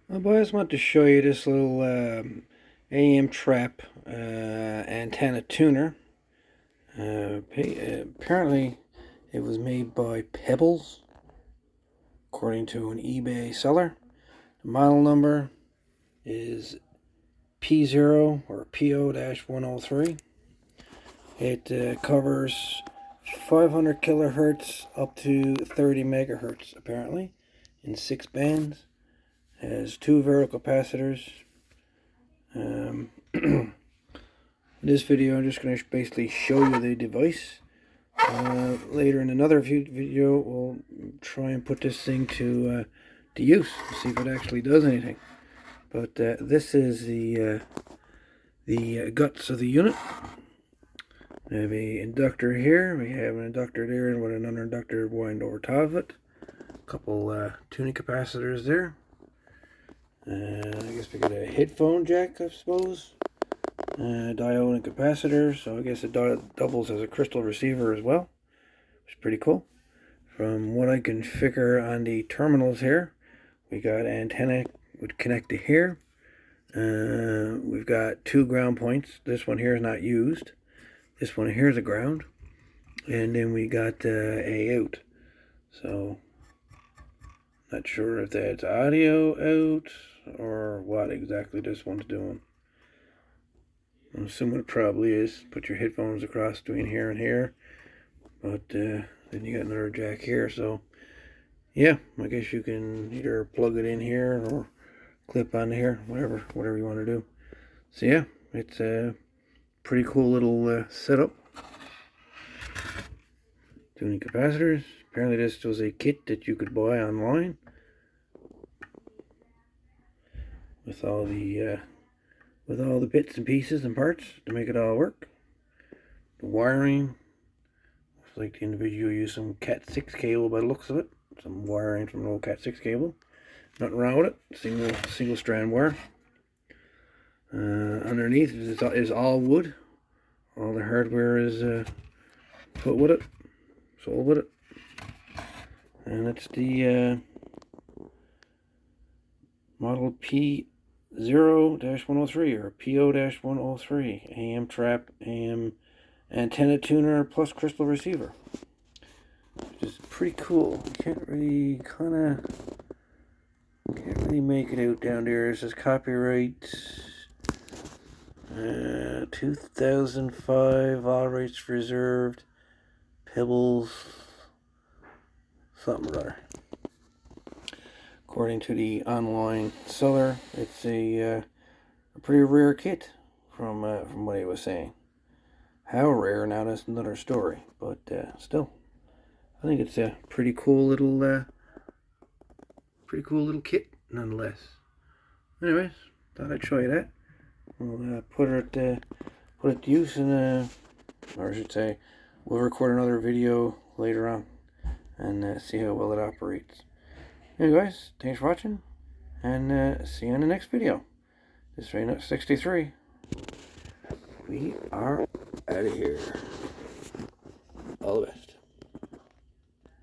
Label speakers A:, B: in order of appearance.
A: Well, boys, I just want to show you this little AM trap antenna tuner. Apparently, it was made by Peebles, according to an eBay seller. The model number is P0 or PO-103. It covers 500 kilohertz up to 30 megahertz, apparently, in 6 bands. Has 2 vertical capacitors. In this video, I'm just going to basically show you the device. Later in another video, we'll try and put this thing to use, see if it actually does anything. But this is the guts of the unit. We have a inductor here. We have an inductor there with another inductor wind over top of it. A couple tuning capacitors there. I guess we got a headphone jack, I suppose. Diode and capacitor, so I guess it doubles as a crystal receiver as well, which is pretty cool. From what I can figure on the terminals here, we got antenna would connect to here. We've got 2 ground points. This one here is not used. This one here is a ground, and then we got a out. So not sure if that's audio out or what exactly this one's doing. I'm assuming it probably is. Put your headphones across between here and here. But then you got another jack here. So yeah, I guess you can either plug it in here or clip on here. Whatever you want to do. So yeah, it's a pretty cool little setup. Tuning capacitors. Apparently this was a kit that you could buy online. With all the bits and pieces and parts to make it all work. The wiring, looks like the individual used some Cat 6 cable by the looks of it. Some wiring from an old Cat 6 cable. Nothing wrong with it. Single strand wire. Underneath is all wood. All the hardware is put with it, sold with it. And it's the model P0-103 or PO-103 AM trap, AM antenna tuner plus crystal receiver, which is pretty cool. You can't really make it out down there. It says copyright 2005, all rights reserved, Peebles, something or other. According to the online seller, it's a pretty rare kit from what he was saying. How rare now, that's another story. But still, I think it's a pretty cool little kit nonetheless. Anyways, thought I'd show you that. We'll put it to use in or I should say, we'll record another video later on and see how well it operates. Anyway guys, thanks for watching, and see you in the next video. This is Rain 63. We are out of here. All the best.